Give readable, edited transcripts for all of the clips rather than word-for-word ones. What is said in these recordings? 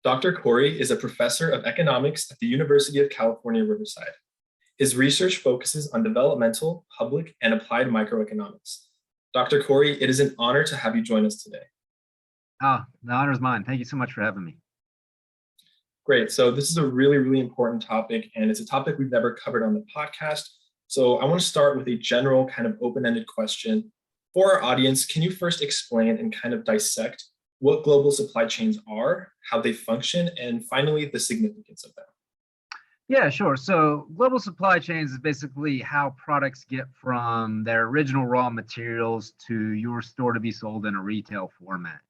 Dr. Corey is a professor of economics at the University of California, Riverside. His research focuses on developmental, public, and applied microeconomics. Dr. Corey, it is an honor to have you join us today. The honor is mine. Thank you so much for having me. Great. So this is a really, really important topic, and it's a topic we've never covered on the podcast. So I want to start with a general kind of open-ended question. For our audience, can you first explain and kind of dissect what global supply chains are, how they function, and finally, the significance of them? Yeah, sure. So global supply chains is basically how products get from their original raw materials to your store to be sold in a retail format.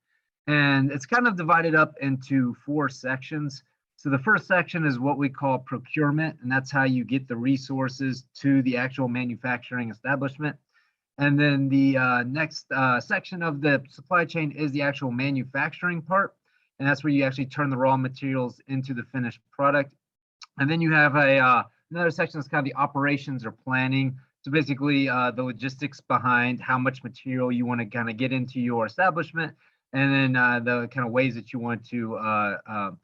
And it's kind of divided up into four sections. So the first section is what we call procurement, and that's how you get the resources to the actual manufacturing establishment. And then the next section of the supply chain is the actual manufacturing part, and that's where you actually turn the raw materials into the finished product. And then you have another section that's kind of the operations or planning. So basically the logistics behind how much material you want to kind of get into your establishment, and then the kind of ways that you want to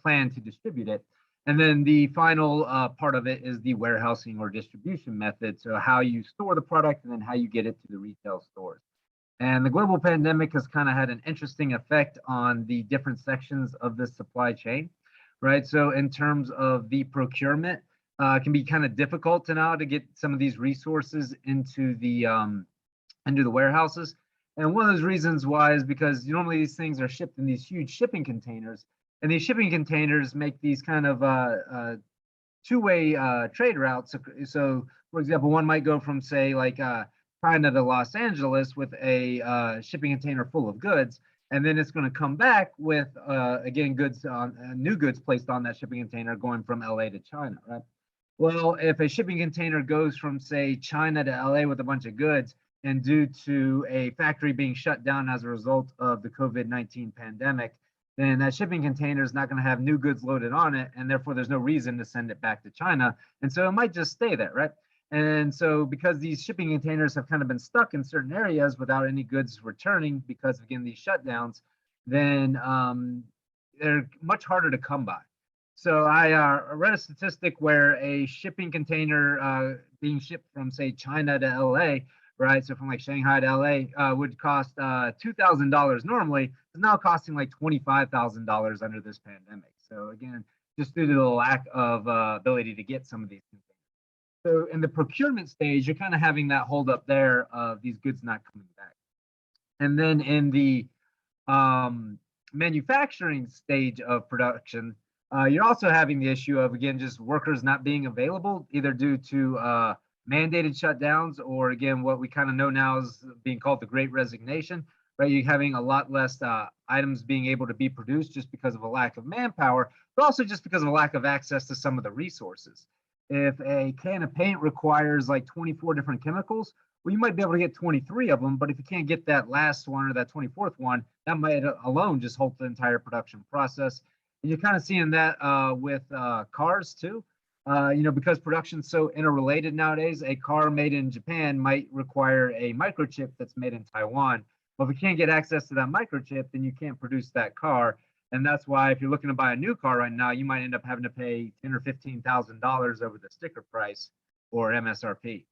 plan to distribute it. And then the final part of it is the warehousing or distribution method. So how you store the product and then how you get it to the retail stores. And the global pandemic has kind of had an interesting effect on the different sections of this supply chain, right? So in terms of the procurement, it can be kind of difficult to now to get some of these resources into the warehouses. And one of those reasons why is because normally these things are shipped in these huge shipping containers, and these shipping containers make these kind of two-way trade routes. So, for example, one might go from, say, like China to Los Angeles with a shipping container full of goods, and then it's going to come back with again goods on new goods placed on that shipping container going from LA to China, right? Well, if a shipping container goes from, say, China to LA with a bunch of goods, and due to a factory being shut down as a result of the COVID-19 pandemic, then that shipping container is not going to have new goods loaded on it, and therefore there's no reason to send it back to China, and so it might just stay there, right? And so because these shipping containers have kind of been stuck in certain areas without any goods returning because of, again, these shutdowns, then they're much harder to come by. So I read a statistic where a shipping container being shipped from, say, China to LA, right? So from like Shanghai to LA would cost $2,000 normally. It's now costing like $25,000 under this pandemic. So again, just due to the lack of ability to get some of these containers. So in the procurement stage, you're kind of having that hold up there of these goods not coming back. And then in the manufacturing stage of production, you're also having the issue of, again, just workers not being available, either due to mandated shutdowns or, again, what we kind of know now is being called the Great Resignation, right? You're having a lot less items being able to be produced just because of a lack of manpower, but also just because of a lack of access to some of the resources. If a can of paint requires like 24 different chemicals, well, you might be able to get 23 of them, but if you can't get that last one or that 24th one, that might alone just halt the entire production process. And you're kind of seeing that with cars too. Because production's so interrelated nowadays, a car made in Japan might require a microchip that's made in Taiwan. Well, if you can't get access to that microchip, then you can't produce that car. And that's why if you're looking to buy a new car right now, you might end up having to pay $10,000 or $15,000 over the sticker price or MSRP.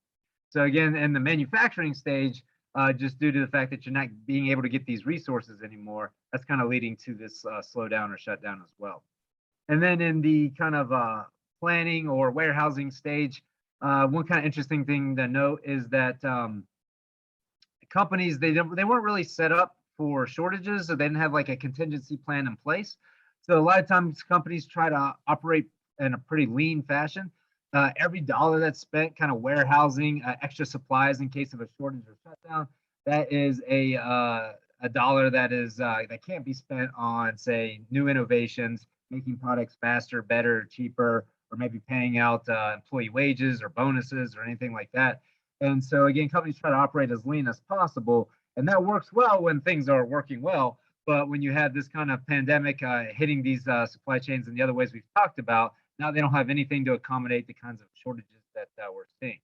So again, in the manufacturing stage, just due to the fact that you're not being able to get these resources anymore, that's kind of leading to this slowdown or shutdown as well. And then in the kind of planning or warehousing stage, one kind of interesting thing to note is that companies, they weren't really set up for shortages, so they didn't have like a contingency plan in place. So a lot of times companies try to operate in a pretty lean fashion. Every dollar that's spent kind of warehousing extra supplies in case of a shortage or shutdown, that is a dollar that is that can't be spent on, say, new innovations, making products faster, better, cheaper, or maybe paying out employee wages or bonuses or anything like that. And so again, companies try to operate as lean as possible, and that works well when things are working well. But when you have this kind of pandemic hitting these supply chains in the other ways we've talked about, now they don't have anything to accommodate the kinds of shortages that we're seeing.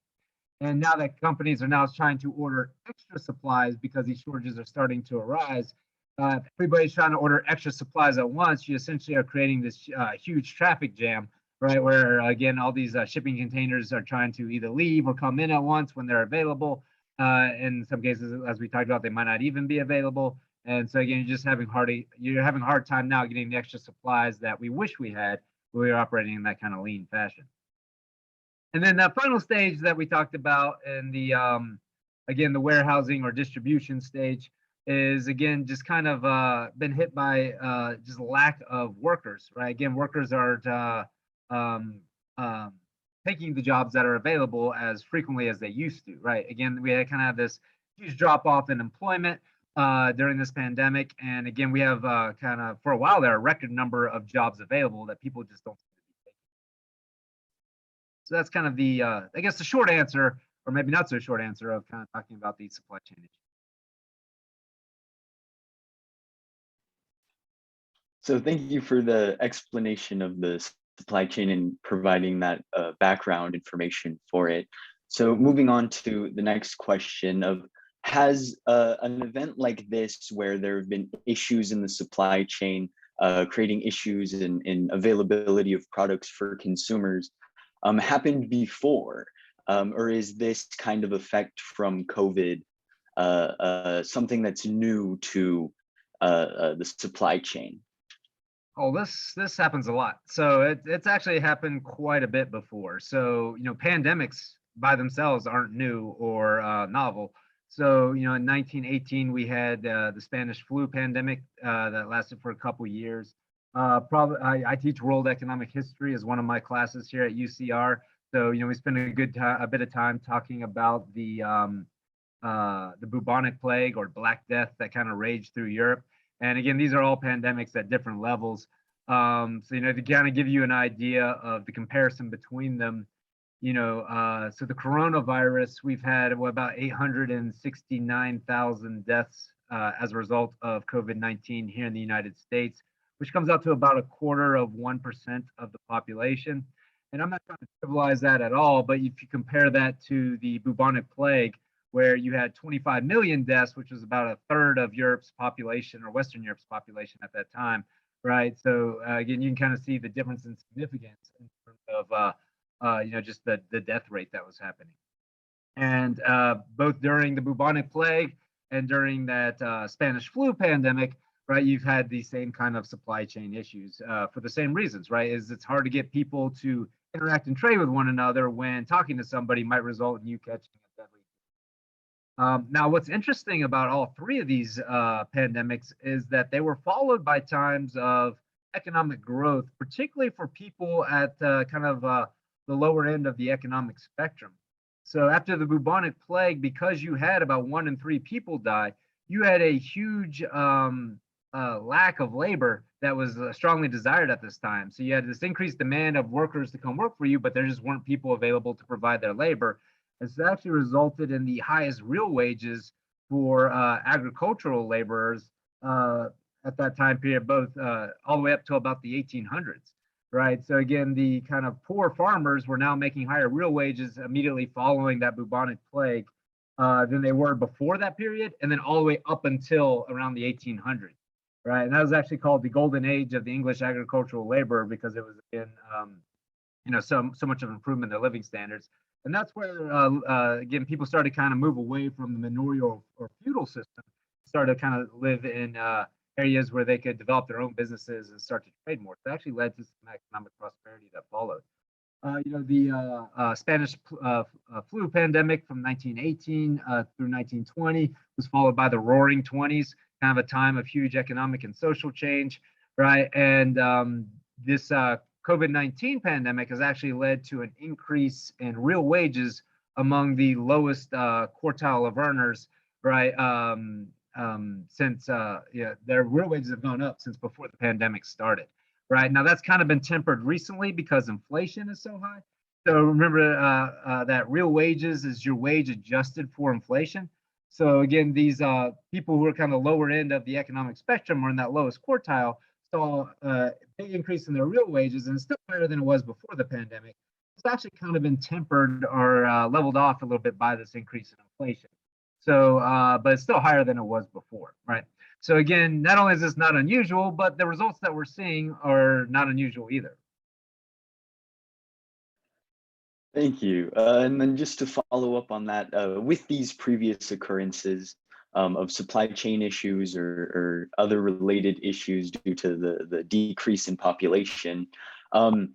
And now that companies are now trying to order extra supplies because these shortages are starting to arise, if everybody's trying to order extra supplies at once, you essentially are creating this huge traffic jam, right? Where again, all these shipping containers are trying to either leave or come in at once when they're available. In some cases, as we talked about, they might not even be available. And so again, you're having a hard time now getting the extra supplies that we wish we had when we were operating in that kind of lean fashion. And then that final stage that we talked about in the again, the warehousing or distribution stage is again just kind of been hit by just lack of workers, right? Again, workers aren't um, um, taking the jobs that are available as frequently as they used to, right? Again, we had kind of this huge drop off in employment during this pandemic, and again, we have kind of for a while there a record number of jobs available that people just don't. So that's kind of the, I guess, the short answer, or maybe not so short answer, of kind of talking about the supply chain issue. So thank you for the explanation of the supply chain and providing that background information for it. So moving on to the next question of, has an event like this where there have been issues in the supply chain, creating issues in availability of products for consumers, happened before? Or is this kind of effect from COVID something that's new to the supply chain? Oh, this happens a lot. So it's actually happened quite a bit before. So pandemics by themselves aren't new or novel. So in 1918 we had the Spanish flu pandemic that lasted for a couple years. Probably I teach world economic history as one of my classes here at UCR. So we spend a bit of time talking about the bubonic plague or Black Death that kind of raged through Europe. And again, these are all pandemics at different levels. So to kind of give you an idea of the comparison between them, so the coronavirus, we've had about 869,000 deaths as a result of COVID-19 here in the United States, which comes out to about 0.25% of the population. And I'm not trying to trivialize that at all, but if you compare that to the bubonic plague, where you had 25 million deaths, which was about a third of Europe's population or Western Europe's population at that time, right? So again, you can kind of see the difference in significance in terms of just the death rate that was happening. And both during the bubonic plague and during that Spanish flu pandemic, right, you've had the same kind of supply chain issues for the same reasons, right? Is it's hard to get people to interact and trade with one another when talking to somebody might result in you catching a deadly. Now, what's interesting about all three of these pandemics is that they were followed by times of economic growth, particularly for people at kind of the lower end of the economic spectrum. So after the bubonic plague, because you had about 1 in 3 people die, you had a huge lack of labor that was strongly desired at this time. So you had this increased demand of workers to come work for you, but there just weren't people available to provide their labor. And so that actually resulted in the highest real wages for agricultural laborers at that time period, both all the way up to about the 1800s, right? So again, the kind of poor farmers were now making higher real wages immediately following that bubonic plague than they were before that period, and then all the way up until around the 1800s, right? And that was actually called the golden age of the English agricultural labor because it was again, so much of an improvement in their living standards. And that's where, again, people started to kind of move away from the manorial or feudal system, started to kind of live in areas where they could develop their own businesses and start to trade more. So it actually led to some economic prosperity that followed. The Spanish flu pandemic from 1918 through 1920 was followed by the Roaring Twenties, kind of a time of huge economic and social change, right? And this COVID-19 pandemic has actually led to an increase in real wages among the lowest quartile of earners, right? Since their real wages have gone up since before the pandemic started, right? Now that's kind of been tempered recently because inflation is so high. So remember that real wages is your wage adjusted for inflation. So again, these people who are kind of lower end of the economic spectrum or in that lowest quartile saw a big increase in their real wages, and it's still higher than it was before the pandemic. It's actually kind of been tempered or leveled off a little bit by this increase in inflation. So, but it's still higher than it was before, right? So again, not only is this not unusual, but the results that we're seeing are not unusual either. Thank you. And then just to follow up on that, with these previous occurrences of supply chain issues or other related issues due to the decrease in population, um,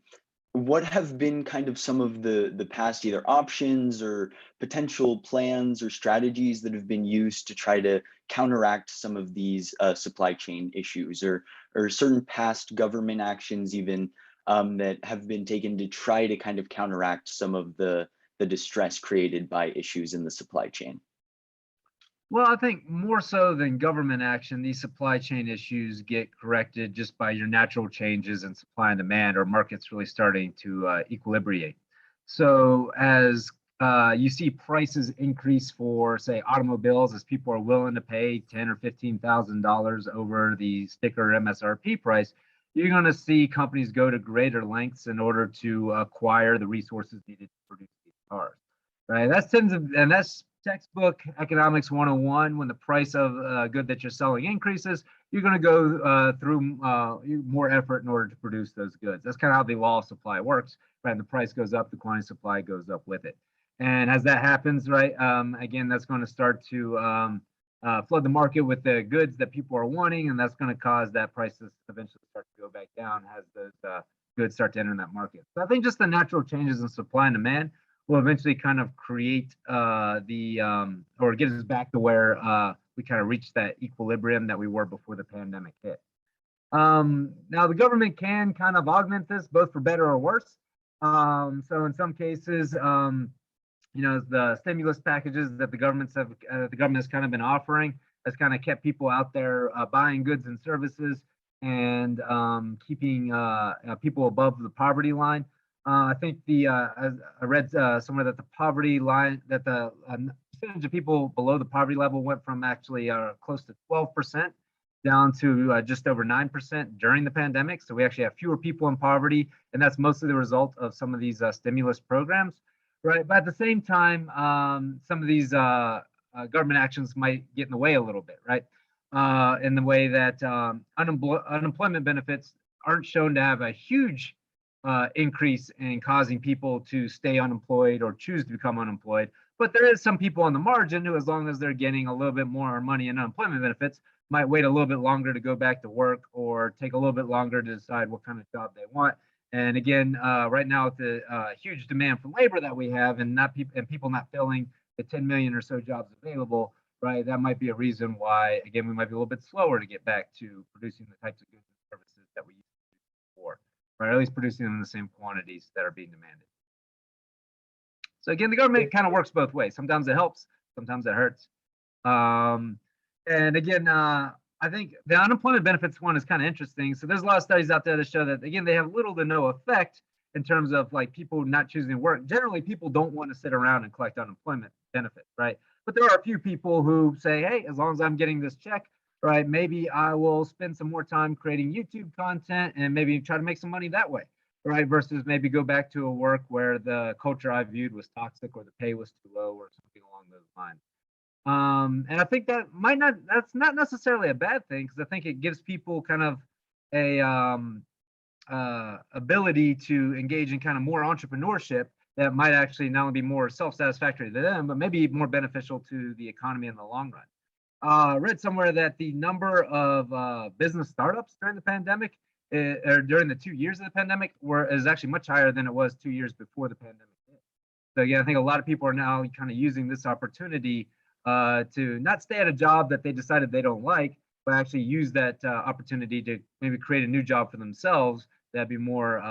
what have been kind of some of the past either options or potential plans or strategies that have been used to try to counteract some of these supply chain issues or certain past government actions even that have been taken to try to kind of counteract some of the distress created by issues in the supply chain? Well, I think more so than government action, these supply chain issues get corrected just by your natural changes in supply and demand, or markets really starting to equilibrate. So as you see prices increase for, say, automobiles, as people are willing to pay $10,000 or $15,000 over the sticker MSRP price, you're going to see companies go to greater lengths in order to acquire the resources needed to produce these cars. Right. That's textbook economics 101. When the price of a good that you're selling increases, you're going to go through more effort in order to produce those goods. That's kind of how the law of supply works. Right. And the price goes up, the quantity of supply goes up with it. And as that happens, right, again, that's going to start to flood the market with the goods that people are wanting, and that's going to cause that price to eventually start to go back down as those goods start to enter in that market. So I think just the natural changes in supply and demand will eventually kind of create or get us back to where we kind of reached that equilibrium that we were before the pandemic hit. Now the government can kind of augment this both for better or worse. So in some cases, the stimulus packages that the government has kind of been offering has kind of kept people out there buying goods and services and keeping people above the poverty line. I think I read somewhere that the poverty line, that the percentage of people below the poverty level went from actually close to 12% down to just over 9% during the pandemic. So we actually have fewer people in poverty, and that's mostly the result of some of these stimulus programs, right? But at the same time, some of these government actions might get in the way a little bit, right? In the way that unemployment benefits aren't shown to have a huge increase in causing people to stay unemployed or choose to become unemployed. But there is some people on the margin who, as long as they're getting a little bit more money in unemployment benefits, might wait a little bit longer to go back to work or take a little bit longer to decide what kind of job they want. And again, right now with the huge demand for labor that we have, and people not filling the 10 million or so jobs available, right? That might be a reason why, again, we might be a little bit slower to get back to producing the types of goods and services that we used to do before, right? Or at least producing them in the same quantities that are being demanded. So again, the government kind of works both ways. Sometimes it helps, sometimes it hurts. And again, I think the unemployment benefits one is kind of interesting. So there's a lot of studies out there that show that, again, they have little to no effect in terms of like people not choosing to work. Generally, people don't want to sit around and collect unemployment benefits, right? But there are a few people who say, hey, as long as I'm getting this check, right, maybe I will spend some more time creating YouTube content and maybe try to make some money that way, right? Versus maybe go back to a work where the culture I viewed was toxic or the pay was too low or something along those lines. And I think that's not necessarily a bad thing, because I think it gives people kind of a ability to engage in kind of more entrepreneurship that might actually not only be more self-satisfactory to them, but maybe more beneficial to the economy in the long run. I read somewhere that the number of business startups during the pandemic, or during the 2 years of the pandemic, is actually much higher than it was 2 years before the pandemic hit. So again, I think a lot of people are now kind of using this opportunity to not stay at a job that they decided they don't like, but actually use that opportunity to maybe create a new job for themselves that'd be more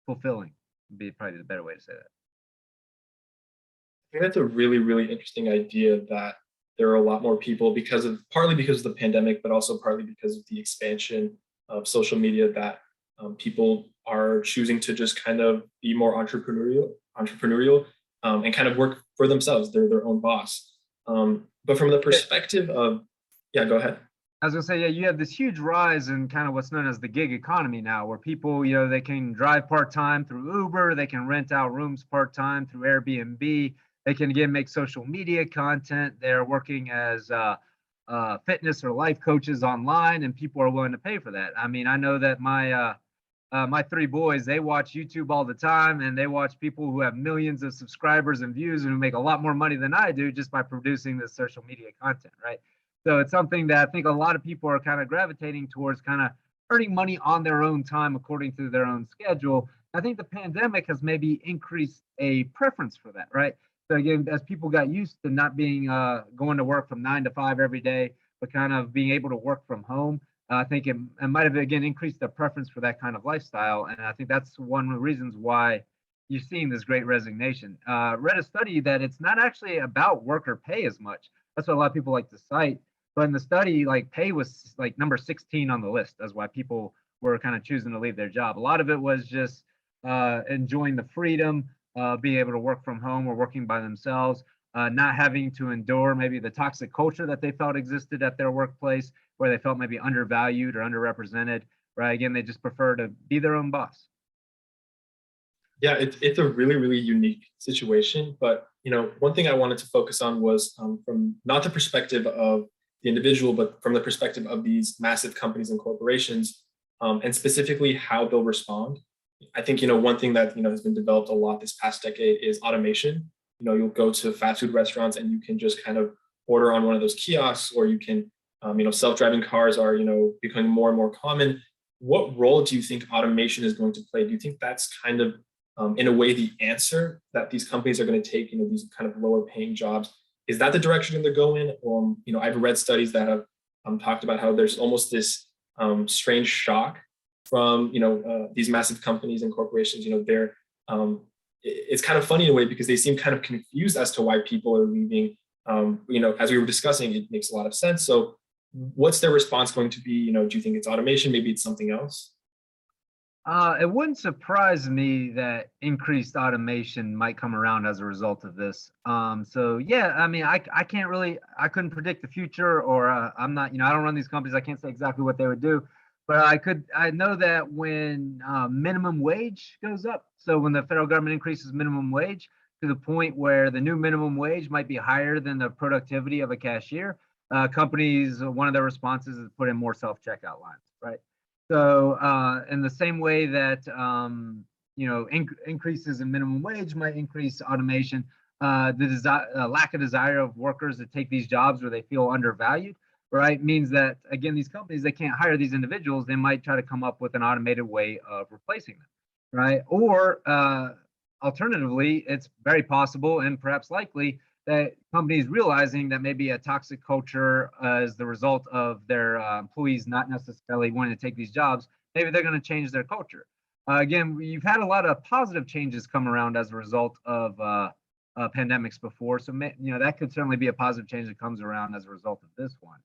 fulfilling, would be probably the better way to say that. I think that's a really, really interesting idea, that there are a lot more people partly because of the pandemic, but also partly because of the expansion of social media, that people are choosing to just kind of be more entrepreneurial and kind of work for themselves. They're their own boss. But from the perspective of, yeah, go ahead. I was gonna say, yeah, you have this huge rise in kind of what's known as the gig economy now, where people, they can drive part-time through Uber, they can rent out rooms part-time through Airbnb, they can again make social media content. They're working as fitness or life coaches online, and people are willing to pay for that. I mean, I know that my three boys, they watch YouTube all the time, and they watch people who have millions of subscribers and views and who make a lot more money than I do just by producing this social media content, right? So it's something that I think a lot of people are kind of gravitating towards, kind of earning money on their own time according to their own schedule. I think the pandemic has maybe increased a preference for that, right? So again, as people got used to not being going to work from 9 to 5 every day, but kind of being able to work from home, I think it might have again increased the preference for that kind of lifestyle, and I think that's one of the reasons why you're seeing this great resignation. Read a study that it's not actually about worker pay as much. That's what a lot of people like to cite, but in the study, like pay was like number 16 on the list as why people were kind of choosing to leave their job. A lot of it was just enjoying the freedom, being able to work from home or working by themselves, not having to endure maybe the toxic culture that they felt existed at their workplace, where they felt maybe undervalued or underrepresented, right? Again, they just prefer to be their own boss. Yeah, it's a really, really unique situation. But, one thing I wanted to focus on was from not the perspective of the individual, but from the perspective of these massive companies and corporations, and specifically how they'll respond. I think, one thing that, has been developed a lot this past decade is automation. You'll go to fast food restaurants and you can just kind of order on one of those kiosks, or you can, self-driving cars are, becoming more and more common. What role do you think automation is going to play? Do you think that's kind of, in a way, the answer that these companies are going to take, these kind of lower paying jobs? Is that the direction they're going? Or, I've read studies that have talked about how there's almost this strange shock from, these massive companies and corporations. They're, it's kind of funny in a way because they seem kind of confused as to why people are leaving. As we were discussing, it makes a lot of sense. So what's their response going to be? Do you think it's automation? Maybe it's something else? It wouldn't surprise me that increased automation might come around as a result of this. So yeah, I mean, I can't really, I couldn't predict the future, or I'm not, I don't run these companies. I can't say exactly what they would do, but I know that when minimum wage goes up, so when the federal government increases minimum wage to the point where the new minimum wage might be higher than the productivity of a cashier, companies, one of their responses is put in more self-checkout lines, right? So in the same way that increases in minimum wage might increase automation, the lack of desire of workers to take these jobs where they feel undervalued, right, means that again these companies, they can't hire these individuals. They might try to come up with an automated way of replacing them, right? Or alternatively, it's very possible and perhaps likely that companies realizing that maybe a toxic culture is the result of their employees not necessarily wanting to take these jobs, maybe they're going to change their culture. Again, you've had a lot of positive changes come around as a result of pandemics before. So, that could certainly be a positive change that comes around as a result of this one.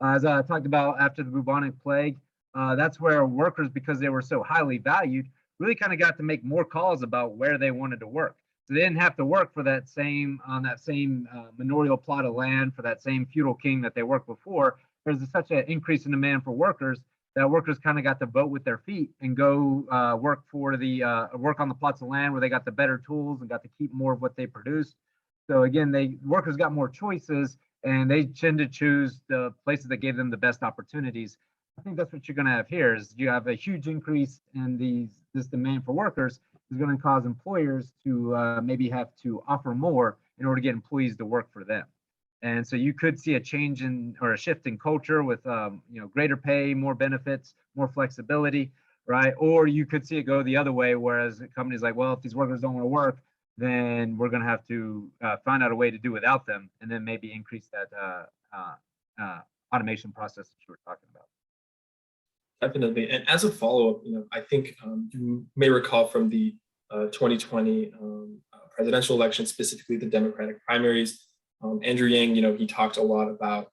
As I talked about after the bubonic plague, that's where workers, because they were so highly valued, really kind of got to make more calls about where they wanted to work. So they didn't have to work for that same manorial plot of land for that same feudal king that they worked before. There's such an increase in demand for workers that workers kind of got to vote with their feet and go work on the plots of land where they got the better tools and got to keep more of what they produced. So again, workers got more choices, and they tend to choose the places that gave them the best opportunities. I think that's what you're going to have here. Is you have a huge increase in this demand for workers is going to cause employers to maybe have to offer more in order to get employees to work for them. And so you could see a change or a shift in culture with greater pay, more benefits, more flexibility, right? Or you could see it go the other way, whereas companies like, well, if these workers don't want to work, then we're going to have to find out a way to do without them, and then maybe increase that automation process that you were talking about. Definitely. And as a follow-up, I think you may recall from the 2020 presidential election, specifically the Democratic primaries, Andrew Yang, he talked a lot about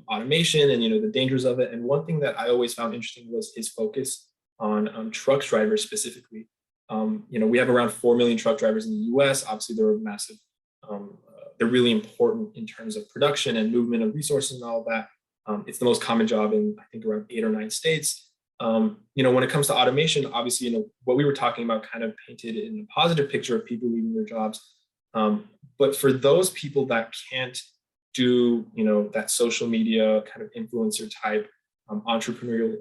automation and, the dangers of it. And one thing that I always found interesting was his focus on truck drivers specifically. We have around 4 million truck drivers in the US. Obviously, they're massive. They're really important in terms of production and movement of resources and all of that. It's the most common job in, I think, around 8 or 9 states. When it comes to automation, obviously, what we were talking about kind of painted in a positive picture of people leaving their jobs. But for those people that can't do, that social media kind of influencer type entrepreneurial,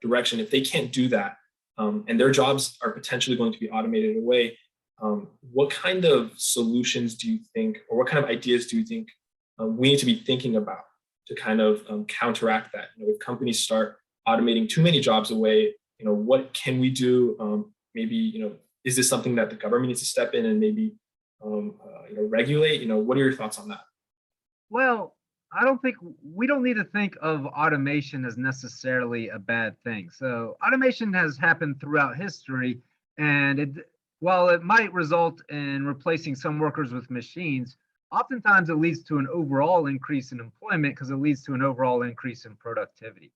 direction, if they can't do that, and their jobs are potentially going to be automated away, what kind of solutions do you think, or what kind of ideas do you think we need to be thinking about to kind of counteract that? If companies start automating too many jobs away, what can we do? Maybe, is this something that the government needs to step in and maybe regulate? What are your thoughts on that? Well, I don't think we don't need to think of automation as necessarily a bad thing. So automation has happened throughout history, and while it might result in replacing some workers with machines, oftentimes it leads to an overall increase in employment because it leads to an overall increase in productivity.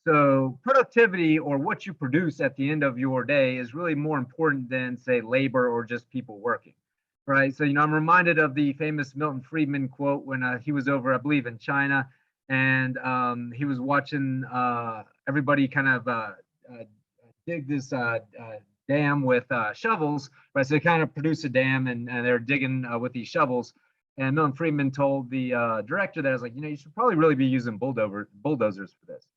So productivity, or what you produce at the end of your day, is really more important than, say, labor or just people working. Right. So, I'm reminded of the famous Milton Friedman quote when he was over, I believe, in China, and he was watching everybody kind of dig this dam with shovels. Right. So they kind of produce a dam, and they're digging with these shovels. And Milton Friedman told the director that, I was like, you should probably really be using bulldozers for this.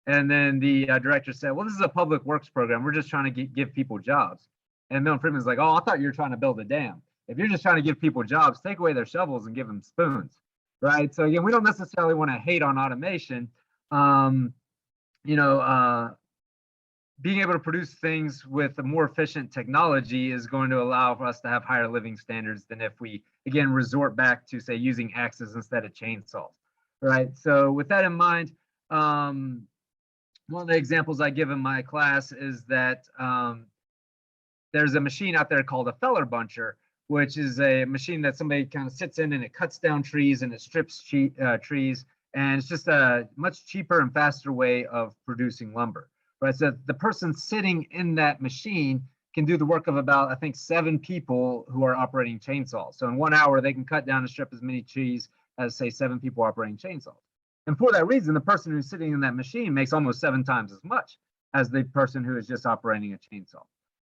And then the director said, well, this is a public works program. We're just trying to give people jobs. And Milton Friedman's like, oh, I thought you were trying to build a dam. If you're just trying to give people jobs, take away their shovels and give them spoons, right? So again, we don't necessarily want to hate on automation. Being able to produce things with a more efficient technology is going to allow for us to have higher living standards than if we, again, resort back to, say, using axes instead of chainsaws, right? So with that in mind, one of the examples I give in my class is that there's a machine out there called a feller buncher, which is a machine that somebody kind of sits in, and it cuts down trees and it strips trees. And it's just a much cheaper and faster way of producing lumber, right? So the person sitting in that machine can do the work of about, I think, 7 people who are operating chainsaws. So in 1 hour, they can cut down and strip as many trees as, say, 7 people operating chainsaws. And for that reason, the person who's sitting in that machine makes almost 7 times as much as the person who is just operating a chainsaw.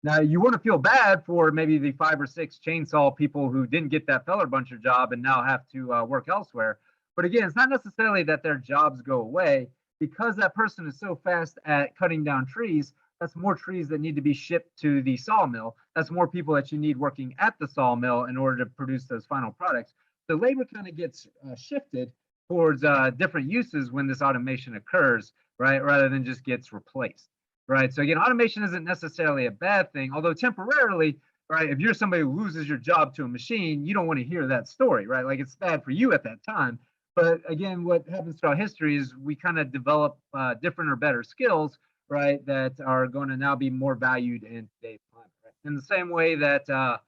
Now, you want to feel bad for maybe the 5 or 6 chainsaw people who didn't get that feller buncher job and now have to work elsewhere. But again, it's not necessarily that their jobs go away, because that person is so fast at cutting down trees. That's more trees that need to be shipped to the sawmill. That's more people that you need working at the sawmill in order to produce those final products. So labor kind of gets shifted towards different uses when this automation occurs, right? Rather than just gets replaced. Right. So again, automation isn't necessarily a bad thing, although temporarily, right, if you're somebody who loses your job to a machine, you don't want to hear that story, right? Like, it's bad for you at that time. But again, what happens throughout history is we kind of develop different or better skills, right, that are going to now be more valued in today's climate. Right? In the same way that the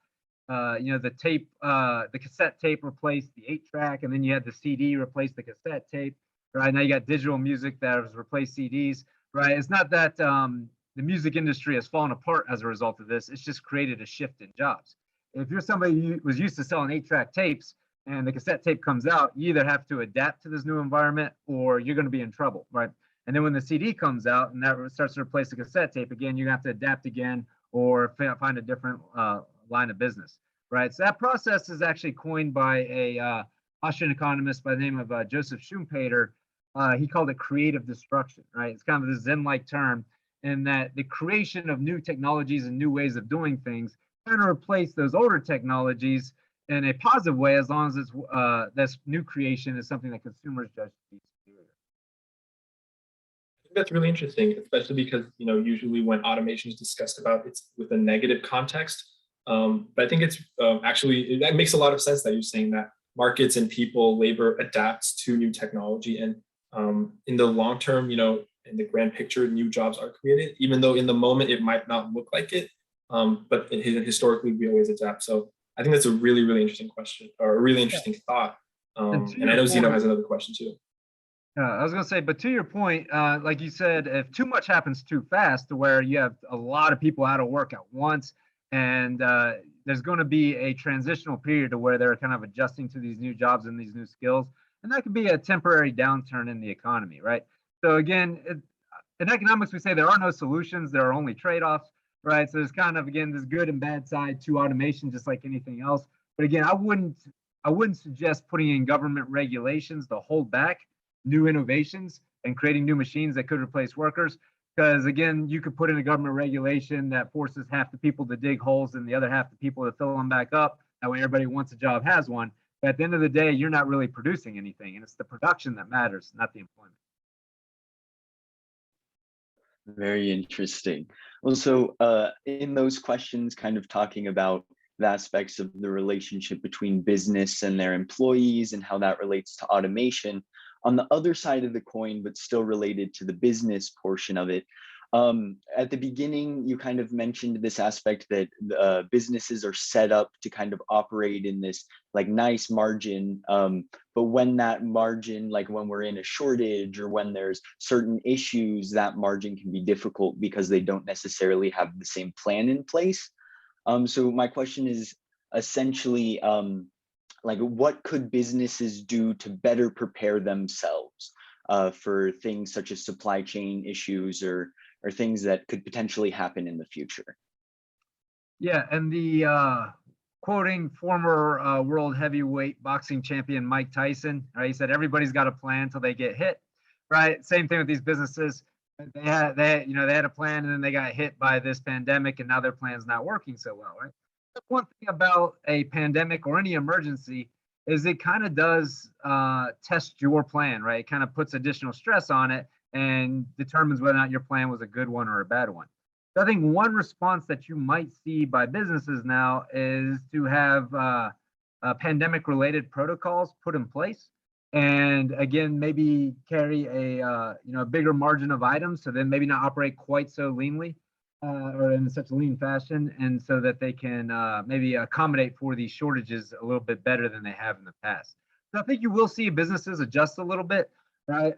tape, the cassette tape replaced the 8-track, and then you had the CD replace the cassette tape. Right, now you got digital music that has replaced CDs. Right, it's not that the music industry has fallen apart as a result of this. It's just created a shift in jobs. If you're somebody who was used to selling 8-track tapes and the cassette tape comes out, you either have to adapt to this new environment or you're going to be in trouble, right? And then when the CD comes out and that starts to replace the cassette tape again, you have to adapt again or find a different line of business, right? So that process is actually coined by a Austrian economist by the name of Joseph Schumpeter. He called it creative destruction, right? It's kind of this Zen-like term, in that the creation of new technologies and new ways of doing things kind of replace those older technologies in a positive way, as long as it's this new creation is something that consumers judge to be superior. I think that's really interesting, especially because usually when automation is discussed about, it's with a negative context. But I think it's actually, that makes a lot of sense that you're saying that markets and people, labor adapts to new technology, and in the long term, in the grand picture, new jobs are created, even though in the moment it might not look like it. But historically, we always adapt. So I think that's a really, really interesting question, or a really interesting thought. And I know Zeno has another question too. I was going to say, but to your point, like you said, if too much happens too fast to where you have a lot of people out of work at once, and there's going to be a transitional period to where they're kind of adjusting to these new jobs and these new skills. And that could be a temporary downturn in the economy, right? So again, in economics, we say there are no solutions, there are only trade-offs, right? So there's kind of, again, this good and bad side to automation, just like anything else. But again, I wouldn't I wouldn't suggest putting in government regulations to hold back new innovations and creating new machines that could replace workers. Because again, you could put in a government regulation that forces half the people to dig holes and the other half the people to fill them back up. That way everybody who wants a job has one. But at the end of the day, you're not really producing anything. And it's the production that matters, not the employment. Very interesting. Well, so in those questions, kind of talking about the aspects of the relationship between business and their employees and how that relates to automation, on the other side of the coin, but still related to the business portion of it, at the beginning, you kind of mentioned this aspect that businesses are set up to kind of operate in this like nice margin. But when that margin, like when we're in a shortage or when there's certain issues, that margin can be difficult because they don't necessarily have the same plan in place. So my question is essentially, like what could businesses do to better prepare themselves for things such as supply chain issues or things that could potentially happen in the future? Yeah, and the quoting former world heavyweight boxing champion Mike Tyson, right? He said everybody's got a plan until they get hit, right? Same thing with these businesses. They had a plan and then they got hit by this pandemic and now their plan's not working so well, right? The one thing about a pandemic or any emergency is it kind of does test your plan, right? It kind of puts additional stress on it and determines whether or not your plan was a good one or a bad one. So I think one response that you might see by businesses now is to have pandemic related protocols put in place. And again, maybe carry a bigger margin of items, so then maybe not operate quite so leanly or in such a lean fashion, and so that they can maybe accommodate for these shortages a little bit better than they have in the past. So I think you will see businesses adjust a little bit, right?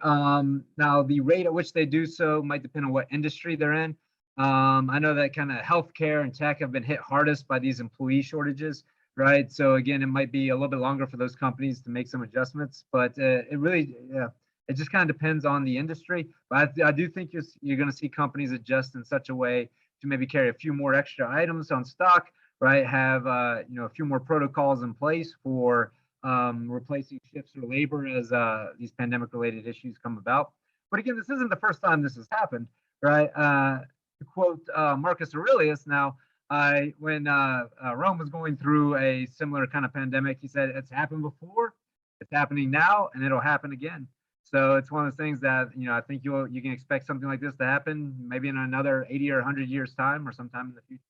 Now the rate at which they do so might depend on what industry they're in. I know that kind of healthcare and tech have been hit hardest by these employee shortages, right? So again, it might be a little bit longer for those companies to make some adjustments, but it just kind of depends on the industry. But I do think you're going to see companies adjust in such a way to maybe carry a few more extra items on stock, right? Have a few more protocols in place for replacing shifts or labor as these pandemic-related issues come about. But again, this isn't the first time this has happened, right? To quote Marcus Aurelius now, when Rome was going through a similar kind of pandemic, he said, it's happened before, it's happening now, and it'll happen again. So it's one of those things that, I think you can expect something like this to happen maybe in another 80 or 100 years time or sometime in the future.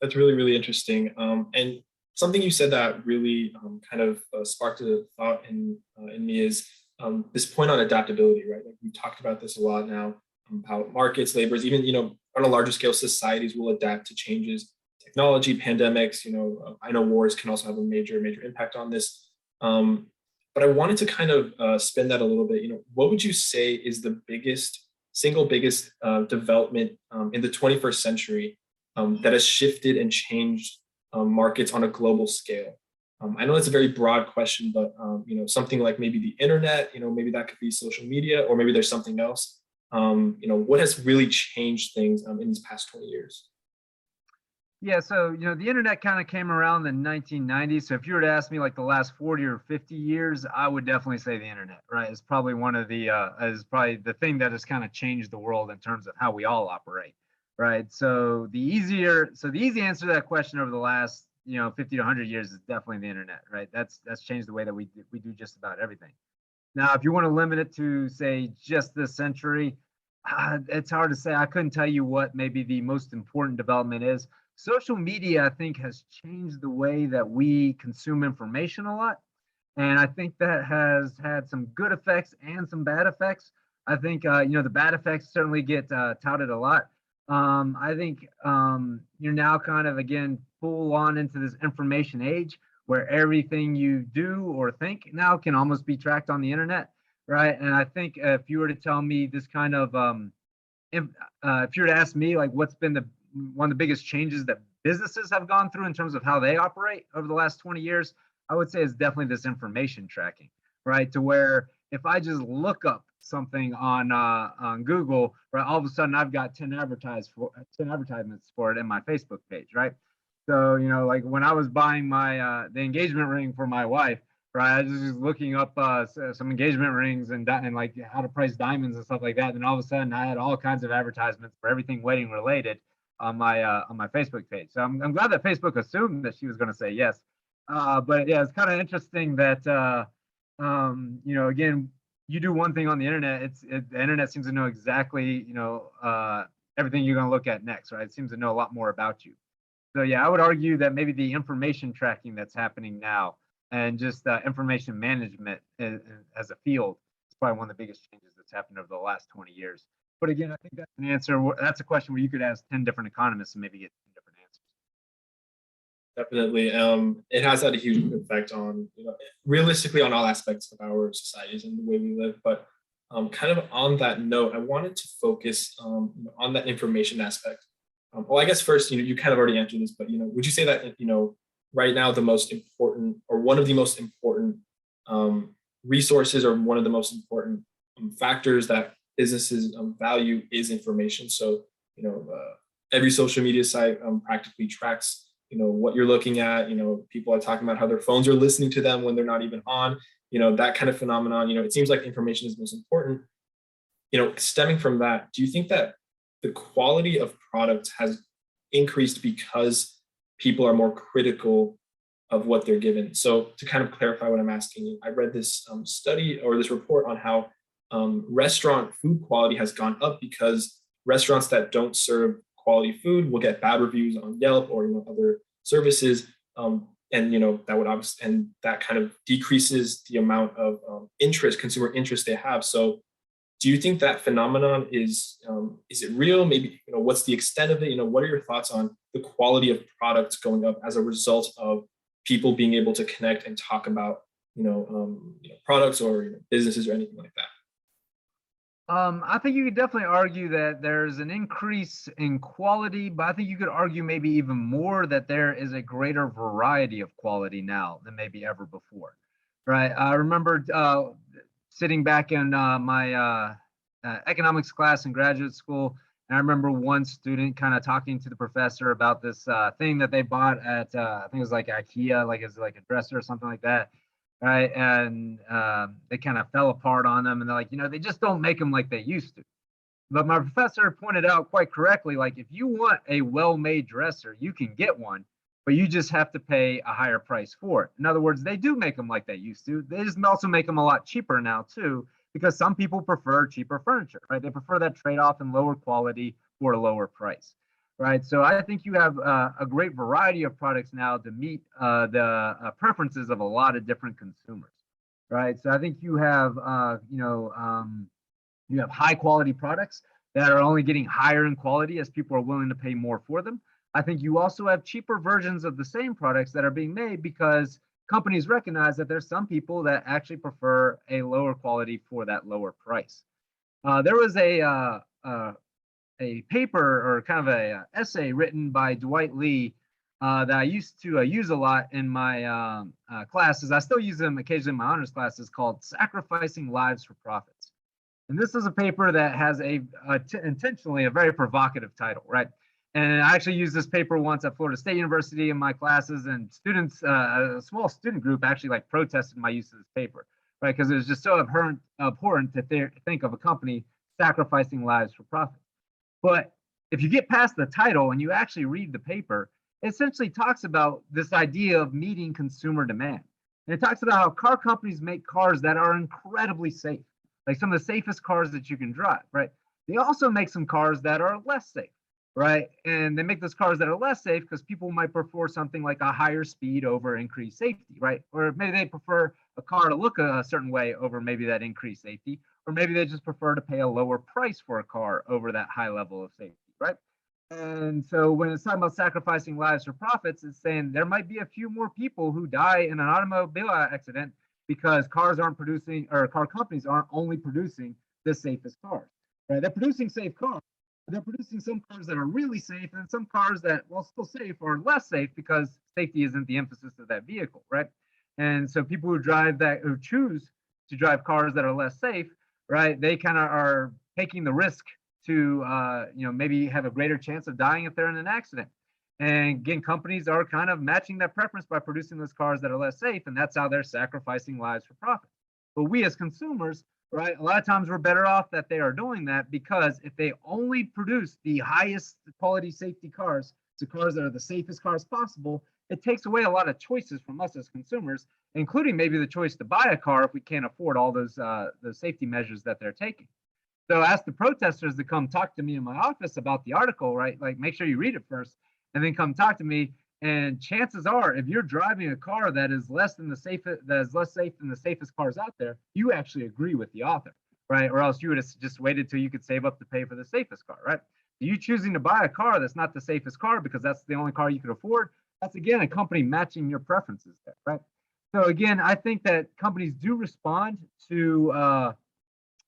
That's really, really interesting. And something you said that really kind of sparked a thought in me is this point on adaptability, right? Like we talked about this a lot now, how markets, labors, even, on a larger scale, societies will adapt to changes, technology, pandemics, I know wars can also have a major, major impact on this. But I wanted to kind of spin that a little bit. What would you say is the single biggest development in the 21st century that has shifted and changed markets on a global scale? I know it's a very broad question, but something like maybe the internet, maybe that could be social media, or maybe there's something else. What has really changed things in these past 20 years? Yeah, so the internet kind of came around in the 1990s. So if you were to ask me like the last 40 or 50 years, I would definitely say the internet, right? It's probably one of the is probably the thing that has kind of changed the world in terms of how we all operate, right? So the easy answer to that question over the last 50 to 100 years is definitely the internet, right? That's changed the way that we do just about everything. Now, if you want to limit it to say just this century, it's hard to say. I couldn't tell you what maybe the most important development is. Social media, I think, has changed the way that we consume information a lot. And I think that has had some good effects and some bad effects. I think, the bad effects certainly get touted a lot. I think you're now kind of, again, full on into this information age where everything you do or think now can almost be tracked on the internet, right? And I think if you were to tell me this kind of, if you were to ask me, like, what's been one of the biggest changes that businesses have gone through in terms of how they operate over the last 20 years, I would say it's definitely this information tracking, right? To where if I just look up something on Google, right, all of a sudden I've got 10 advertisements for it in my Facebook page, right? So, like when I was buying my the engagement ring for my wife, right, I was just looking up some engagement rings and like how to price diamonds and stuff like that. And all of a sudden, I had all kinds of advertisements for everything wedding related on my Facebook page. So I'm glad that Facebook assumed that she was going to say yes. But yeah, it's kind of interesting that again, you do one thing on the internet, the internet seems to know exactly everything you're going to look at next, right? It seems to know a lot more about you. So yeah, I would argue that maybe the information tracking that's happening now and just information management as a field is probably one of the biggest changes that's happened over the last 20 years. But again, I think that's an answer. That's a question where you could ask 10 different economists and maybe get 10 different answers. Definitely. It has had a huge effect on, realistically on all aspects of our societies and the way we live. But kind of on that note, I wanted to focus on that information aspect. Well, I guess first, you kind of already answered this, but would you say that right now the most important or one of the most important resources or one of the most important factors that businesses value is information? So every social media site practically tracks what you're looking at. People are talking about how their phones are listening to them when they're not even on. That kind of phenomenon. It seems like information is most important. Stemming from that, do you think that the quality of product has increased because people are more critical of what they're given? So to kind of clarify what I'm asking you, I read this study or this report on how restaurant food quality has gone up because restaurants that don't serve quality food will get bad reviews on Yelp or other services, and that would obviously, and that kind of decreases the amount of consumer interest they have. So do you think that phenomenon is it real? Maybe what's the extent of it? What are your thoughts on the quality of products going up as a result of people being able to connect and talk about products or businesses or anything like that? I think you could definitely argue that there's an increase in quality, but I think you could argue maybe even more that there is a greater variety of quality now than maybe ever before, right? I remember sitting back in my economics class in graduate school, and I remember one student kind of talking to the professor about this thing that they bought at I think it was like IKEA, like it's like a dresser or something like that, right? And they kind of fell apart on them, and they're like, they just don't make them like they used to. But my professor pointed out quite correctly, like if you want a well-made dresser, you can get one, but you just have to pay a higher price for it. In other words, they do make them like they used to. They just also make them a lot cheaper now too, because some people prefer cheaper furniture, right? They prefer that trade-off in lower quality for a lower price, right? So I think you have a great variety of products now to meet the preferences of a lot of different consumers, right? So I think you have, you have high quality products that are only getting higher in quality as people are willing to pay more for them. I think you also have cheaper versions of the same products that are being made because companies recognize that there's some people that actually prefer a lower quality for that lower price. There was a paper or kind of a essay written by Dwight Lee that I used to use a lot in my classes. I still use them occasionally in my honors classes, called "Sacrificing Lives for Profits." And this is a paper that has intentionally a very provocative title, right? And I actually used this paper once at Florida State University in my classes, and students, a small student group actually like protested my use of this paper, right? Because it was just so abhorrent to think of a company sacrificing lives for profit. But if you get past the title and you actually read the paper, it essentially talks about this idea of meeting consumer demand. And it talks about how car companies make cars that are incredibly safe, like some of the safest cars that you can drive, right? They also make some cars that are less safe, right? And they make those cars that are less safe because people might prefer something like a higher speed over increased safety, right? Or maybe they prefer a car to look a certain way over maybe that increased safety, or maybe they just prefer to pay a lower price for a car over that high level of safety, right? And so when it's talking about sacrificing lives for profits, it's saying there might be a few more people who die in an automobile accident because cars aren't producing, or car companies aren't only producing the safest cars, right? They're producing safe cars. They're producing some cars that are really safe and some cars that, while still safe, are less safe because safety isn't the emphasis of that vehicle, right? And so people who choose to drive cars that are less safe, right, they kind of are taking the risk to maybe have a greater chance of dying if they're in an accident. And again, companies are kind of matching that preference by producing those cars that are less safe, and that's how they're sacrificing lives for profit. But we as consumers, right, a lot of times we're better off that they are doing that, because if they only produce the highest quality safety cars, the cars that are the safest cars possible, it takes away a lot of choices from us as consumers, including maybe the choice to buy a car if we can't afford all those safety measures that they're taking. So ask the protesters to come talk to me in my office about the article, right? Like, make sure you read it first and then come talk to me. And chances are, if you're driving a car that is less safe than the safest cars out there, you actually agree with the author, right? Or else you would have just waited till you could save up to pay for the safest car, right? You choosing to buy a car that's not the safest car because that's the only car you could afford, that's again a company matching your preferences there, right? So again, I think that companies do respond to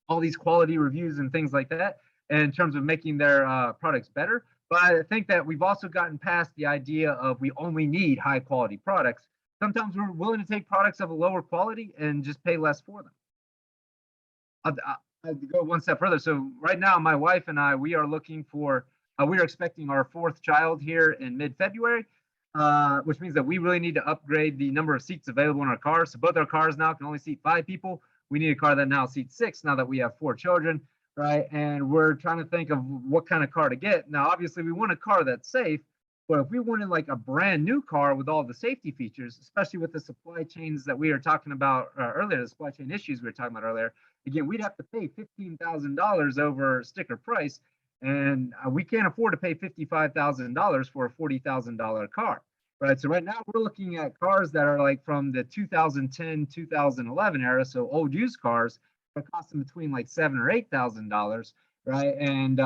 all these quality reviews and things like that in terms of making their products better. But I think that we've also gotten past the idea of we only need high quality products. Sometimes we're willing to take products of a lower quality and just pay less for them. I'll go one step further. So right now, my wife and I, we are looking for, we are expecting our fourth child here in mid-February, which means that we really need to upgrade the number of seats available in our cars. So both our cars now can only seat 5 people. We need a car that now seats 6 now that we have 4 children, right? And we're trying to think of what kind of car to get. Now, obviously, we want a car that's safe, but if we wanted like a brand new car with all the safety features, especially with the supply chains that we were talking about earlier, the supply chain issues we were talking about earlier, again, we'd have to pay $15,000 over sticker price, and we can't afford to pay $55,000 for a $40,000 car. Right. So right now we're looking at cars that are like from the 2010, 2011 era. So old used cars that cost them between like $7,000 or $8,000. Right. And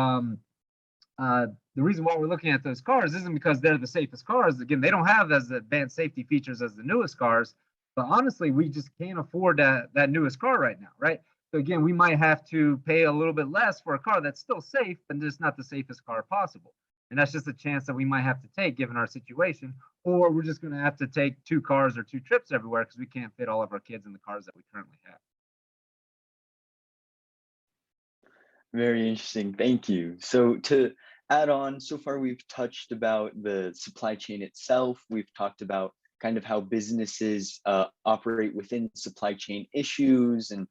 the reason why we're looking at those cars isn't because they're the safest cars. Again, they don't have as advanced safety features as the newest cars. But honestly, we just can't afford that newest car right now. Right. So again, we might have to pay a little bit less for a car that's still safe, but just not the safest car possible. And that's just a chance that we might have to take given our situation, or we're just going to have to take 2 cars or 2 trips everywhere because we can't fit all of our kids in the cars that we currently have. Very interesting. Thank you. So to add on, so far we've touched about the supply chain itself. We've talked about kind of how businesses operate within supply chain issues and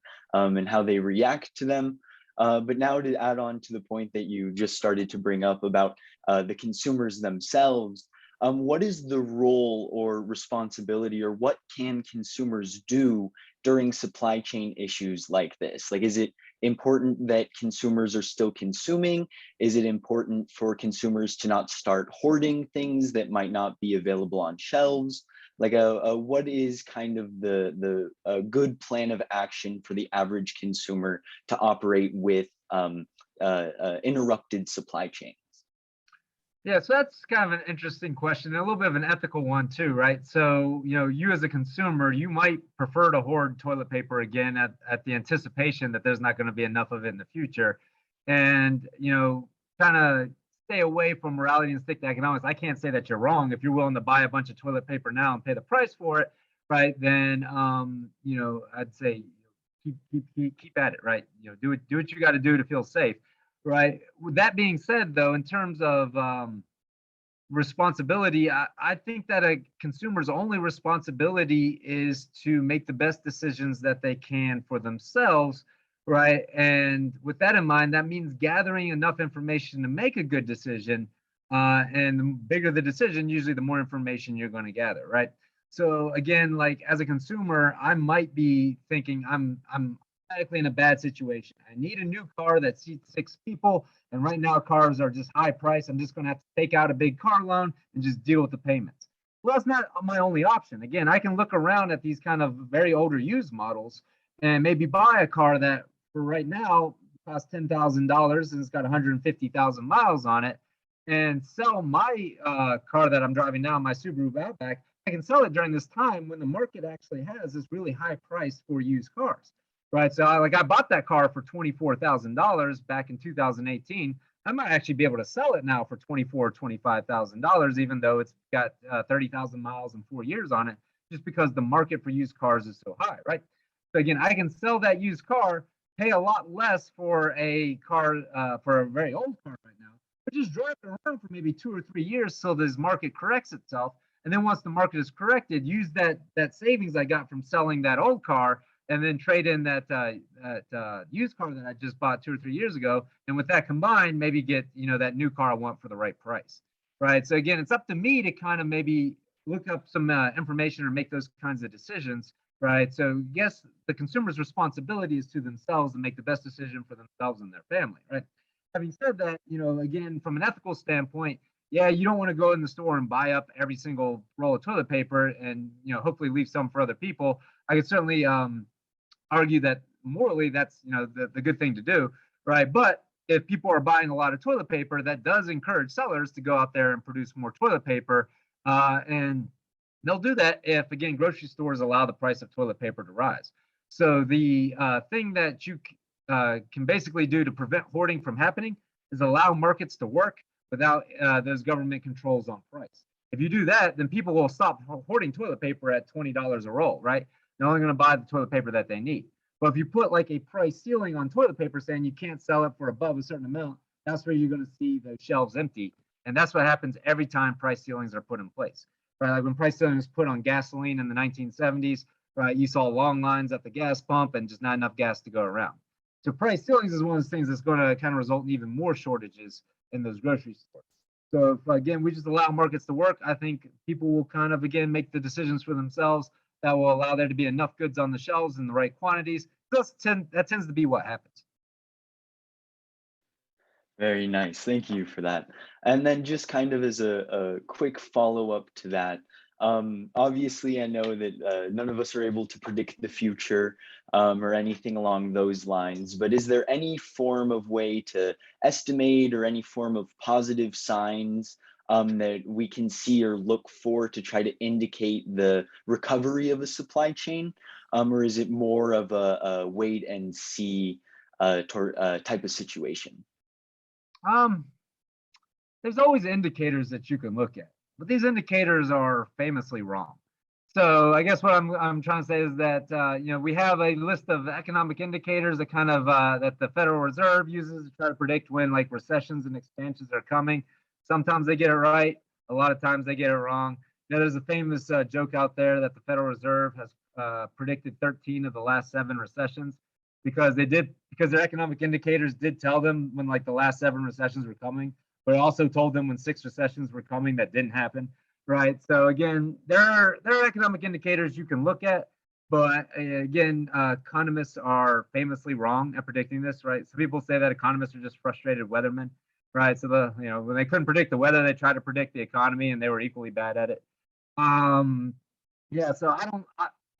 how they react to them. But now to add on to the point that you just started to bring up about the consumers themselves, what is the role or responsibility, or what can consumers do during supply chain issues like this? Like, is it important that consumers are still consuming? Is it important for consumers to not start hoarding things that might not be available on shelves? Like, what is kind of the good plan of action for the average consumer to operate with interrupted supply chains? Yeah, so that's kind of an interesting question, and a little bit of an ethical one too, right? So, you as a consumer, you might prefer to hoard toilet paper again at the anticipation that there's not going to be enough of it in the future. And, kind of stay away from morality and stick to economics. I can't say that you're wrong. If you're willing to buy a bunch of toilet paper now and pay the price for it, right, then, I'd say keep at it, right? Do what you got to do to feel safe. Right. With that being said, though, in terms of responsibility, I think that a consumer's only responsibility is to make the best decisions that they can for themselves. Right. And with that in mind, that means gathering enough information to make a good decision. And the bigger the decision, usually the more information you're going to gather. Right. So again, like as a consumer, I might be thinking I'm automatically in a bad situation. I need a new car that seats 6 people, and right now cars are just high price. I'm just going to have to take out a big car loan and just deal with the payments. Well, that's not my only option. Again, I can look around at these kind of very older used models and maybe buy a car that for right now costs $10,000 and it's got 150,000 miles on it, and sell my car that I'm driving now, my Subaru Outback. I can sell it during this time when the market actually has this really high price for used cars. Right. So I bought that car for $24,000 back in 2018. I might actually be able to sell it now for $24,000, $25,000, even though it's got 30,000 miles and 4 years on it, just because the market for used cars is so high. Right. So again, I can sell that used car, pay a lot less for a car, for a very old car right now, just drive it around for maybe 2 or 3 years till this market corrects itself. And then once the market is corrected, use that savings I got from selling that old car and then trade in that used car that I just bought 2 or 3 years ago. And with that combined, maybe get, that new car I want for the right price. Right. So again, it's up to me to kind of maybe look up some information or make those kinds of decisions. Right. So yes, the consumer's responsibility is to themselves to make the best decision for themselves and their family. Right. Having said that, again, from an ethical standpoint, yeah, you don't want to go in the store and buy up every single roll of toilet paper and, hopefully leave some for other people. I could certainly argue that morally that's, the good thing to do. Right. But if people are buying a lot of toilet paper, that does encourage sellers to go out there and produce more toilet paper. And they'll do that if, again, grocery stores allow the price of toilet paper to rise. So the thing that you can basically do to prevent hoarding from happening is allow markets to work without those government controls on price. If you do that, then people will stop hoarding toilet paper at $20 a roll, right? They're only going to buy the toilet paper that they need. But if you put like a price ceiling on toilet paper saying you can't sell it for above a certain amount, that's where you're going to see the shelves empty. And that's what happens every time price ceilings are put in place. Right? Like when price ceiling was put on gasoline in the 1970s, right? You saw long lines at the gas pump and just not enough gas to go around. So price ceilings is one of those things that's going to kind of result in even more shortages in those grocery stores. So if, again, we just allow markets to work, I think people will kind of, again, make the decisions for themselves that will allow there to be enough goods on the shelves in the right quantities. That tends to be what happens. Very nice. Thank you for that. And then just kind of as a quick follow-up to that, obviously I know that none of us are able to predict the future or anything along those lines, but is there any form of way to estimate or any form of positive signs that we can see or look for to try to indicate the recovery of a supply chain? Or is it more of a wait and see type of situation? Um, there's always indicators that you can look at, but these indicators are famously wrong. So I guess what I'm trying to say is that we have a list of economic indicators that kind of that the Federal Reserve uses to try to predict when like recessions and expansions are coming. Sometimes they get it right, a lot of times they get it wrong. There's a famous joke out there that the Federal Reserve has predicted 13 of the last 7 recessions because their economic indicators did tell them when like the last 7 recessions were coming, but it also told them when 6 recessions were coming that didn't happen. Right. So again, there are economic indicators you can look at, but again, economists are famously wrong at predicting this. Right. So people say that economists are just frustrated weathermen. Right. So when they couldn't predict the weather, they tried to predict the economy, and they were equally bad at it. Yeah. So I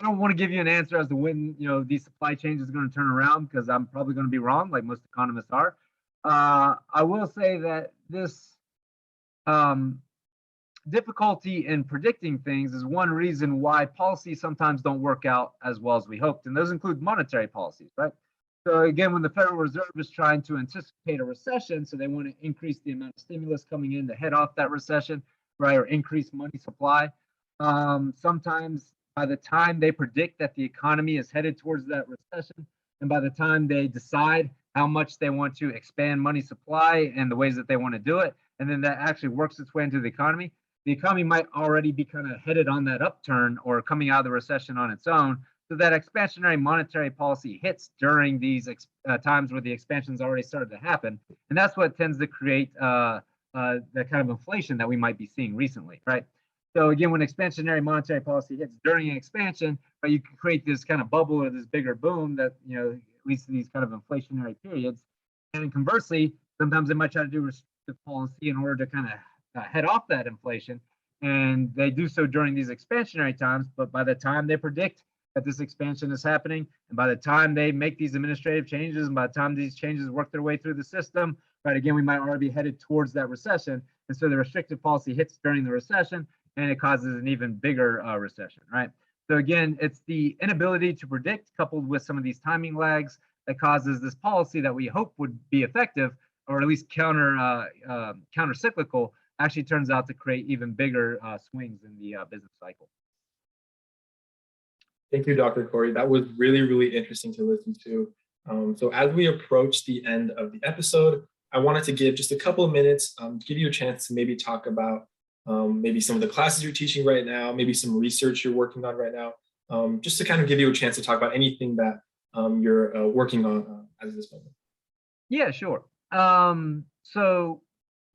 don't want to give you an answer as to when these supply chains is going to turn around because I'm probably going to be wrong, like most economists are. I will say that this difficulty in predicting things is one reason why policies sometimes don't work out as well as we hoped, and those include monetary policies, right? So again, when the Federal Reserve is trying to anticipate a recession, so they want to increase the amount of stimulus coming in to head off that recession, right, or increase money supply. Sometimes by the time they predict that the economy is headed towards that recession, and by the time they decide how much they want to expand money supply and the ways that they want to do it, and then that actually works its way into the economy might already be kind of headed on that upturn or coming out of the recession on its own. So that expansionary monetary policy hits during these times where the expansion's already started to happen. And that's what tends to create the kind of inflation that we might be seeing recently, right? So again, when expansionary monetary policy hits during an expansion, right, you can create this kind of bubble or this bigger boom that, leads to these kind of inflationary periods. And conversely, sometimes they might try to do restrictive policy in order to kind of head off that inflation, and they do so during these expansionary times. But by the time they predict that this expansion is happening, and by the time they make these administrative changes, and by the time these changes work their way through the system, right, again, we might already be headed towards that recession. And so the restrictive policy hits during the recession, and it causes an even bigger recession, right? So again, it's the inability to predict coupled with some of these timing lags that causes this policy that we hope would be effective, or at least counter cyclical, actually turns out to create even bigger swings in the business cycle. Thank you, Dr. Corey. That was really, really interesting to listen to. So as we approach the end of the episode, I wanted to give just a couple of minutes, to give you a chance to maybe talk about maybe some of the classes you're teaching right now, maybe some research you're working on right now, just to kind of give you a chance to talk about anything that you're working on as this moment. Yeah, sure. So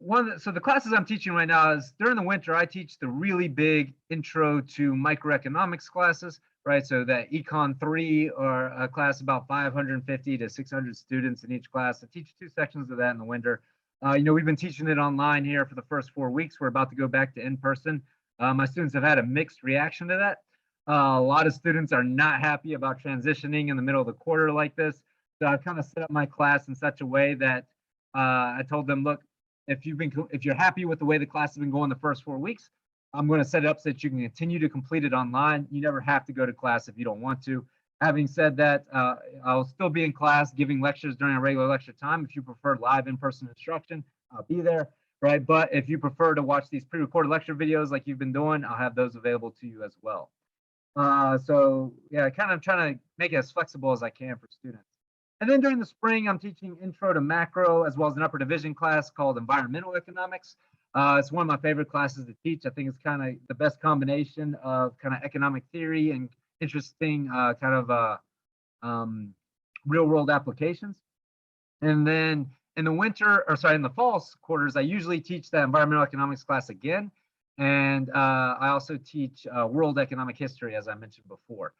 the classes I'm teaching right now is during the winter, I teach the really big intro to microeconomics classes, right? So that Econ 3 or a class about 550 to 600 students in each class. I teach two sections of that in the winter. We've been teaching it online here for the first 4 weeks. We're about to go back to in person. My students have had a mixed reaction to that. A lot of students are not happy about transitioning in the middle of the quarter like this. So I kind of set up my class in such a way that I told them, look, if you're happy with the way the class has been going the first 4 weeks, I'm going to set it up so that you can continue to complete it online. You never have to go to class if you don't want to. Having said that, I'll still be in class giving lectures during a regular lecture time. If you prefer live in-person instruction, I'll be there, right? But if you prefer to watch these pre-recorded lecture videos like you've been doing, I'll have those available to you as well. So yeah, kind of trying to make it as flexible as I can for students. And then during the spring, I'm teaching intro to macro as well as an upper division class called environmental economics. It's one of my favorite classes to teach. I think it's kind of the best combination of kind of economic theory and interesting real world applications. And then in the fall quarters, I usually teach the environmental economics class again. And I also teach world economic history, as I mentioned before.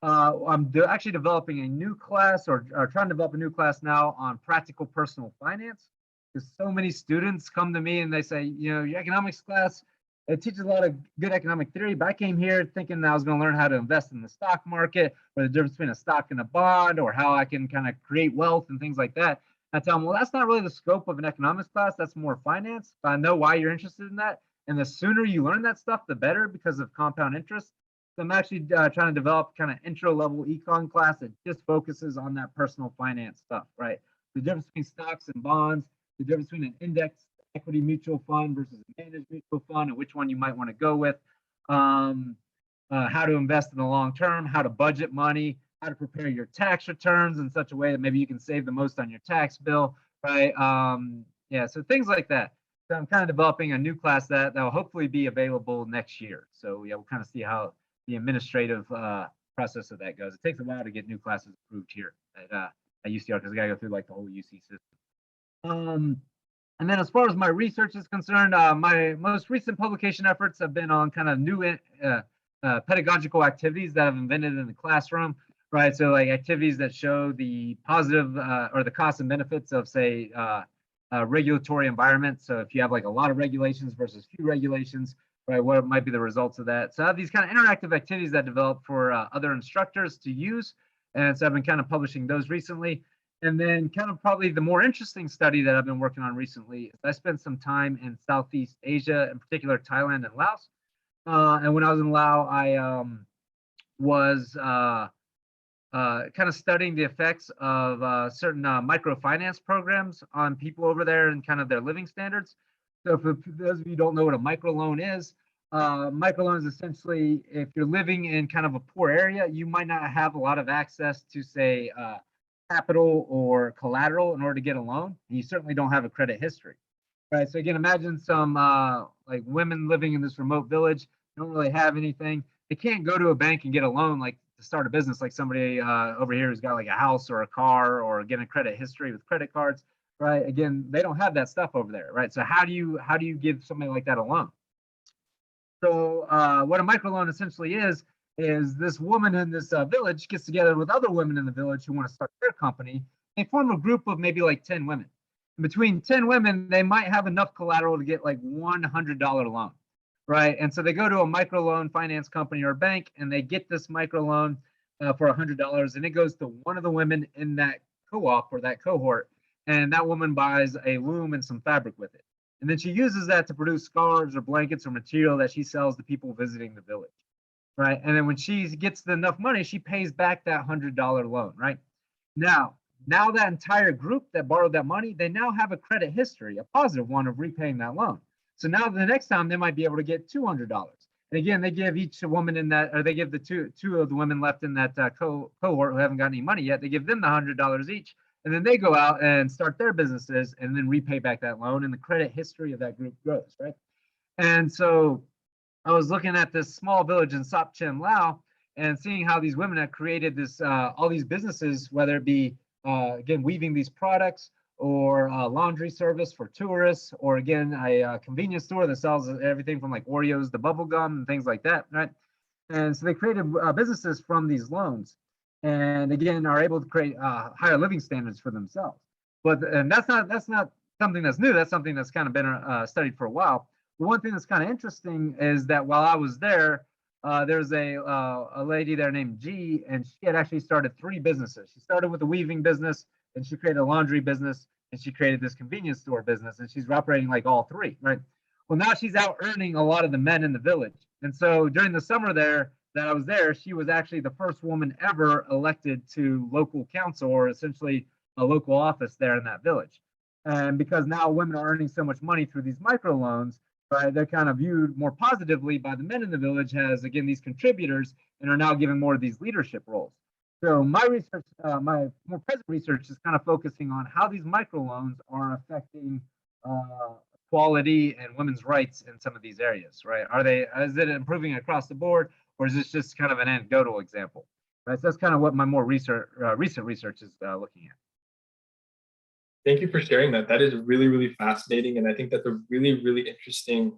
I'm actually developing a new class or trying to develop a new class now on practical personal finance, because so many students come to me and they say, your economics class, it teaches a lot of good economic theory, but I came here thinking that I was going to learn how to invest in the stock market, or the difference between a stock and a bond, or how I can kind of create wealth and things like that. I tell them, well, that's not really the scope of an economics class. That's more finance. But I know why you're interested in that. And the sooner you learn that stuff, the better, because of compound interest. So I'm actually trying to develop kind of intro level econ class that just focuses on that personal finance stuff, right? The difference between stocks and bonds, the difference between an index equity mutual fund versus a managed mutual fund, and which one you might want to go with, how to invest in the long term, how to budget money, how to prepare your tax returns in such a way that maybe you can save the most on your tax bill, right? So things like that. So I'm kind of developing a new class that will hopefully be available next year. So yeah, we'll kind of see how the administrative process of that goes. It takes a while to get new classes approved here at UCR because I got to go through like the whole UC system. And then as far as my research is concerned, my most recent publication efforts have been on kind of new pedagogical activities that I've invented in the classroom, right? So like activities that show the positive or the costs and benefits of, say, regulatory environment. So if you have like a lot of regulations versus few regulations, right, what might be the results of that. So I have these kind of interactive activities that develop for other instructors to use. And so I've been kind of publishing those recently. And then kind of probably the more interesting study that I've been working on recently is I spent some time in Southeast Asia, in particular Thailand and Laos. And when I was in Laos, I was kind of studying the effects of certain microfinance programs on people over there and kind of their living standards. So for those of you who don't know what a microloan is essentially if you're living in kind of a poor area, you might not have a lot of access to, say, capital or collateral in order to get a loan. And you certainly don't have a credit history, right? So again, imagine some like women living in this remote village, don't really have anything. They can't go to a bank and get a loan like to start a business like somebody over here who's got like a house or a car or get a credit history with credit cards, right? Again, they don't have that stuff over there, right? So how do you give somebody like that a loan? So what a microloan essentially is this woman in this village gets together with other women in the village who want to start their company. They form a group of maybe like 10 women. And between 10 women, they might have enough collateral to get like $100 loan, right? And so they go to a microloan finance company or bank and they get this microloan for $100, and it goes to one of the women in that co-op or that cohort, and that woman buys a loom and some fabric with it. And then she uses that to produce scarves or blankets or material that she sells to people visiting the village, right? And then when she gets enough money, she pays back that $100 loan, right? Now that entire group that borrowed that money, they now have a credit history, a positive one of repaying that loan. So now the next time they might be able to get $200. And again, they give each woman in that, or they give the two of the women left in that cohort who haven't got any money yet, they give them the $100 each. And then they go out and start their businesses and then repay back that loan. And the credit history of that group grows, right? And so I was looking at this small village in Sop Chem Lao and seeing how these women had created this all these businesses, whether it be again weaving these products or laundry service for tourists, or again a convenience store that sells everything from like Oreos to bubble gum and things like that, right? And so they created businesses from these loans, and again are able to create higher living standards for themselves. But and that's not something that's new. That's something that's kind of been studied for a while. But one thing that's kind of interesting is that while I was there, there's a lady there named G, and she had actually started 3 businesses. She started with a weaving business, and she created a laundry business, and she created this convenience store business, and she's operating like all 3, right? Well, now she's out earning a lot of the men in the village. And so during the summer there that I was there, she was actually the first woman ever elected to local council, or essentially a local office there in that village. And because now women are earning so much money through these microloans, right, they're kind of viewed more positively by the men in the village as, again, these contributors, and are now given more of these leadership roles. So my research, my more present research is kind of focusing on how these microloans are affecting equality and women's rights in some of these areas, right? Is it improving across the board, or is this just kind of an anecdotal example? Right, so that's kind of what my more recent research is looking at. Thank you for sharing that. That is really, really fascinating. And I think that's a really, really interesting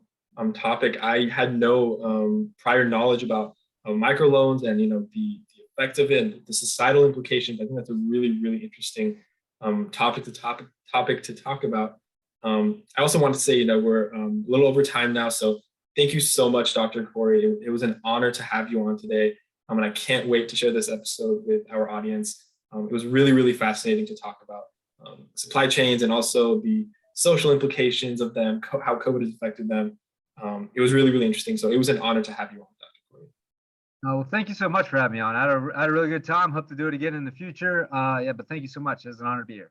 topic. I had no prior knowledge about microloans and, the effect of it and the societal implications. I think that's a really, really interesting topic to talk about. I also want to say, we're a little over time now. So thank you so much, Dr. Corey. It was an honor to have you on today. And I can't wait to share this episode with our audience. It was really, really fascinating to talk about supply chains and also the social implications of them, how COVID has affected them. It was really, really interesting. So it was an honor to have you on, Dr. Corey. Well, thank you so much for having me on. I had a really good time. Hope to do it again in the future. Yeah, but thank you so much. It's an honor to be here.